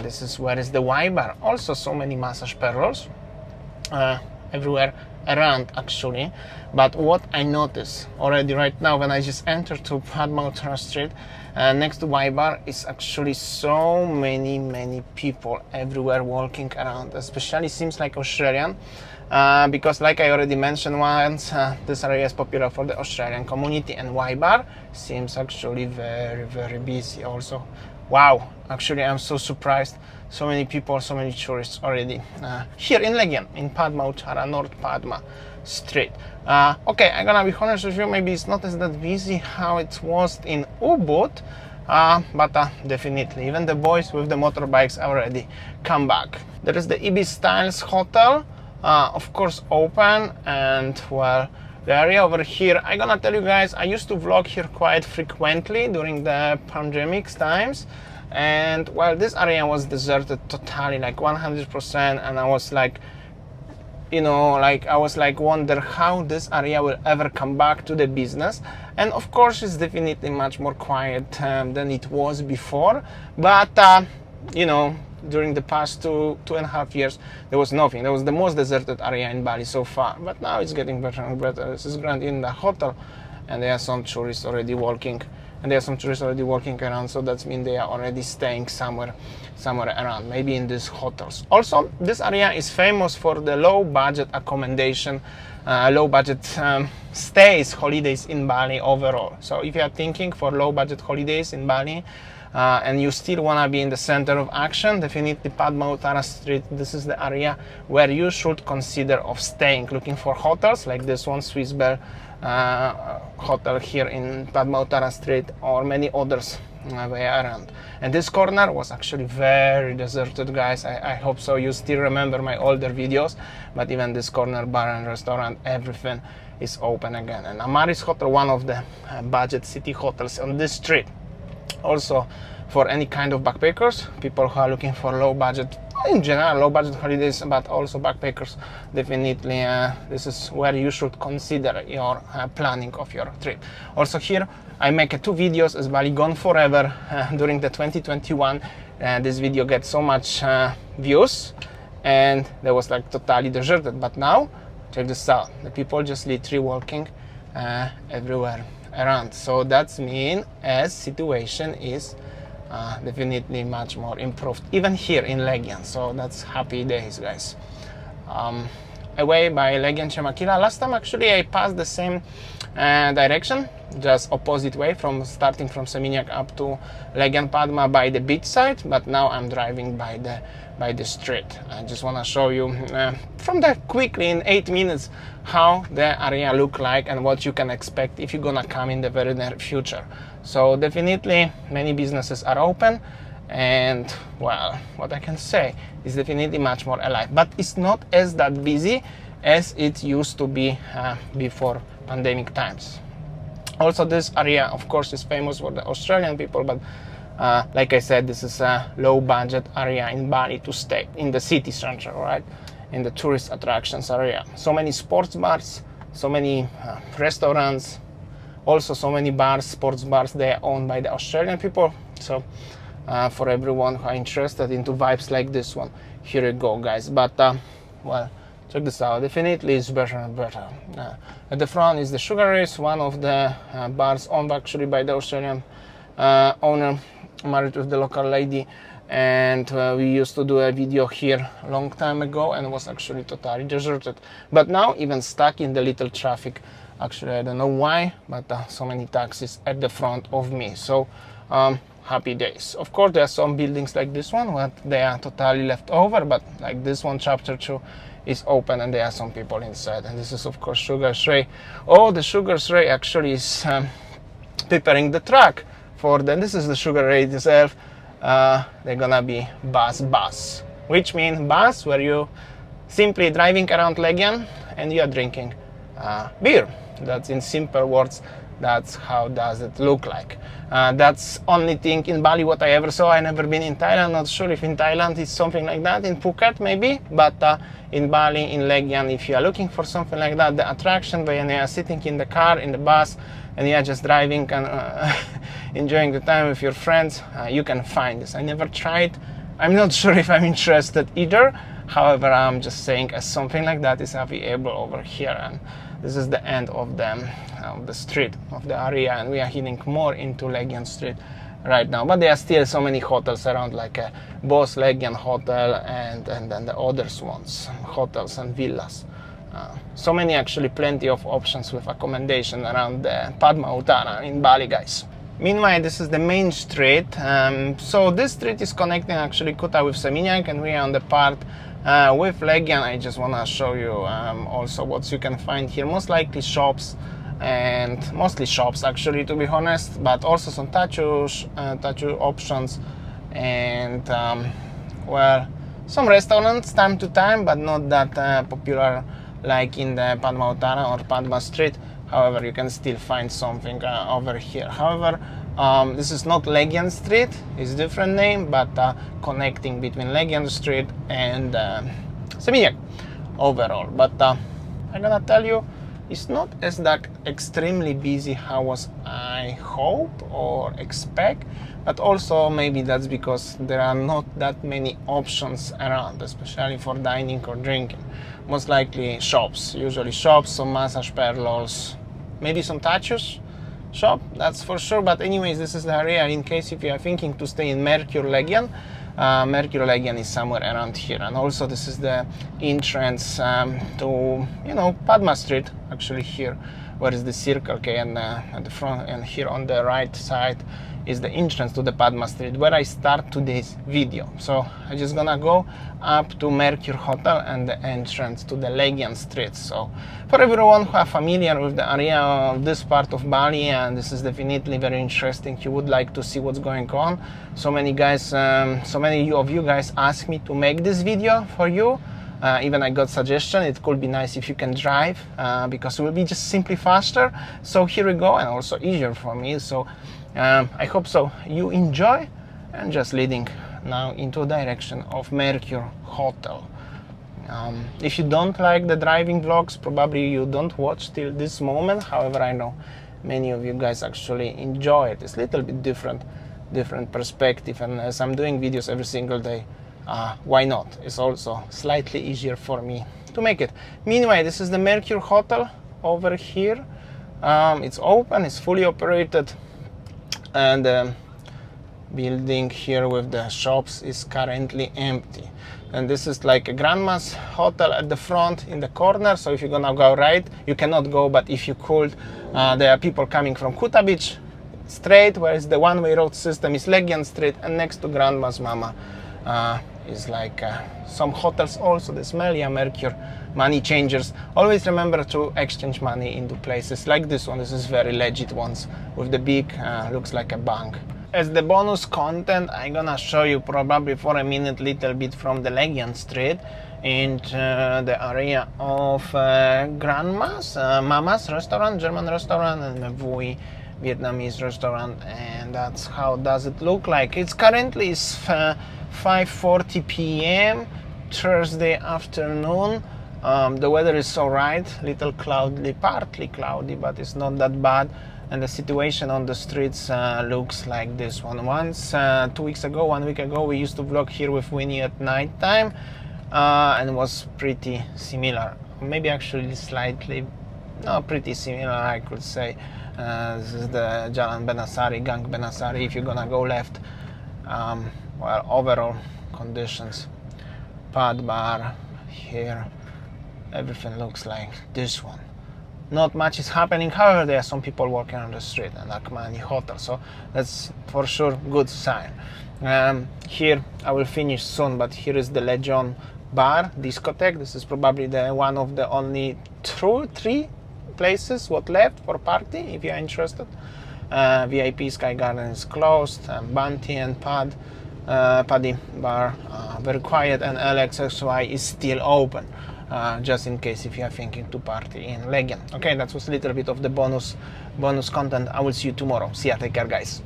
this is where is the Y bar. Also so many massage parlors everywhere around actually. But what I notice already right now when I just entered to Padma Street, next to Y bar is actually so many people everywhere walking around, especially seems like Australian, because like I already mentioned once, this area is popular for the Australian community, and Y bar seems actually very busy also. Wow, actually I'm so surprised, so many people, so many tourists already here in Legian, in Padma Utara, North Padma Street. Okay, I'm gonna be honest with you, maybe it's not as that busy how it was in Ubud, but definitely even the boys with the motorbikes already come back. There is the Ibis Styles Hotel, of course open, and well, the area over here, I'm gonna tell you guys, I used to vlog here quite frequently during the pandemic times, and well, this area was deserted totally, like 100%, and I was like, you know, like I was like wonder how this area will ever come back to the business. And of course it's definitely much more quiet than it was before, but you know, during the past two and a half years there was nothing. That was the most deserted area in Bali so far, but now it's getting better and better. This is Grand in the hotel, and there are some tourists already walking, around, so that means they are already staying somewhere around, maybe in these hotels. Also, this area is famous for the low budget accommodation, low budget stays, holidays in Bali overall. So if you are thinking for low budget holidays in Bali, and you still want to be in the center of action, definitely Padma Utara Street, this is the area where you should consider of staying, looking for hotels like this one, Swiss Bell hotel here in Padma Utara Street, or many others way around. And this corner was actually very deserted, guys. I hope so you still remember my older videos, but even this corner, bar and restaurant, everything is open again. And Amaris Hotel, one of the budget city hotels on this street, also for any kind of backpackers, people who are looking for low budget, in general low budget holidays, but also backpackers, definitely this is where you should consider your planning of your trip. Also here I make 2 videos as Bali Gone Forever during the 2021. This video gets so much views, and there was like totally deserted, but now check this out, the people just literally walking everywhere around. So that's mean as situation is definitely much more improved even here in Legian, so that's happy days, guys. Away by Legian Cemakila, last time actually I passed the same direction, just opposite way, from starting from Seminyak up to Legian Padma by the beach side, but now I'm driving by the street. I just want to show you from that quickly in 8 minutes how the area look like and what you can expect if you're gonna come in the very near future. So definitely many businesses are open, and well, what I can say is definitely much more alive, but it's not as that busy as it used to be before pandemic times. Also, this area of course is famous for the Australian people, but like I said, this is a low budget area in Bali to stay in the city center, right, in the tourist attractions area. So many sports bars, so many restaurants, also so many bars, sports bars, they are owned by the Australian people. So for everyone who are interested into vibes like this one, here you go, guys. But well, check this out, definitely it's better and better. At the front is the Sugar Race, one of the bars owned actually by the Australian owner, married with the local lady, and we used to do a video here a long time ago, and it was actually totally deserted, but now even stuck in the little traffic. Actually, I don't know why, but so many taxis at the front of me. So happy days. Of course, there are some buildings like this one where they are totally left over, but like this one, chapter 2 is open, and there are some people inside. And this is of course Sugar Ray. Oh, the Sugar Ray actually is preparing the track for them. This is the Sugar Ray itself. They're gonna be bus, which means bus where you simply driving around Legian and you are drinking beer. That's in simple words, that's how does it look like. That's only thing in Bali what I ever saw. I never been in Thailand, not sure if in Thailand it's something like that, in Phuket maybe, but in Bali, in Legian, if you are looking for something like that, the attraction where you are sitting in the car, in the bus, and you are just driving and enjoying the time with your friends, you can find this. I never tried, I'm not sure if I'm interested either. However, I'm just saying as something like that is available over here, and this is the end of the street, of the area, and we are heading more into Legian Street right now. But there are still so many hotels around, like a Boss Legian Hotel and then the others ones, hotels and villas. So many, actually plenty of options with accommodation around the Padma Utara in Bali, guys. Meanwhile, this is the main street. So this street is connecting actually Kuta with Seminyak, and we are on the part with Legian. I just want to show you also what you can find here. Most likely shops, and mostly shops actually, to be honest, but also some tattoo options, and well, some restaurants time to time, but not that popular like in the Padma Utara or Padma Street. However, you can still find something over here. However, this is not Legian Street, it's different name, but connecting between Legian Street and Seminyak overall. But I'm gonna tell you, it's not as that extremely busy how was I hope or expect, but also maybe that's because there are not that many options around, especially for dining or drinking. Most likely shops, usually shops, some massage parlors, maybe some tattoos shop, that's for sure. But anyways, this is the area in case if you are thinking to stay in Mercure Legian. Mercure Legian is somewhere around here, and also this is the entrance to, you know, Padma Street, actually here where is the Circle K, and at the front, and here on the right side is the entrance to the Padma Street where I start today's video. So I'm just gonna go up to Mercure Hotel and the entrance to the Legian Street. So for everyone who are familiar with the area of this part of Bali, and this is definitely very interesting, you would like to see what's going on. So many guys, so many of you guys asked me to make this video for you. Even I got suggestion, it could be nice if you can drive, because it will be just simply faster. So here we go, and also easier for me. So I hope so you enjoy, and just leading now into direction of Mercure Hotel. If you don't like the driving vlogs, probably you don't watch till this moment. However, I know many of you guys actually enjoy it. It's a little bit different perspective, and as I'm doing videos every single day, why not? It's also slightly easier for me to make it. Meanwhile, this is the Mercure Hotel over here. It's open, it's fully operated, and the building here with the shops is currently empty. And this is like a grandma's hotel at the front in the corner. So if you're gonna go right, you cannot go, but if you could, there are people coming from Kuta Beach straight, whereas the one-way road system is Legian Street, and next to grandma's mama is like some hotels also, the Smelia, Mercure, money changers. Always remember to exchange money into places like this one. This is very legit ones with the big, looks like a bank. As the bonus content, I'm gonna show you probably for a minute little bit from the Legian Street into the area of grandma's, mama's restaurant, German restaurant, and Mvui Vietnamese restaurant, and that's how does it look like. It's currently 5:40 p.m. Thursday afternoon. The weather is alright, little cloudy, partly cloudy, but it's not that bad. And the situation on the streets looks like this one. Once, 2 weeks ago, 1 week ago, we used to vlog here with Winnie at night time, and it was pretty similar. Maybe actually slightly, no, pretty similar, I could say. This is the Jalan Benasari, Gang Benasari, if you're gonna go left. Well, overall conditions, pad bar here, everything looks like this one. Not much is happening. However, there are some people walking on the street, and Akmani Hotel, so that's for sure good sign. Here I will finish soon, but here is the Legion bar discotheque. This is probably the one of the only 3 places what left for party if you are interested. VIP Sky Garden is closed, Banti and Paddy bar very quiet, and LXXY is still open, just in case if you are thinking to party in Legian. Okay, that was a little bit of the bonus content. I will see you tomorrow. See ya, take care guys.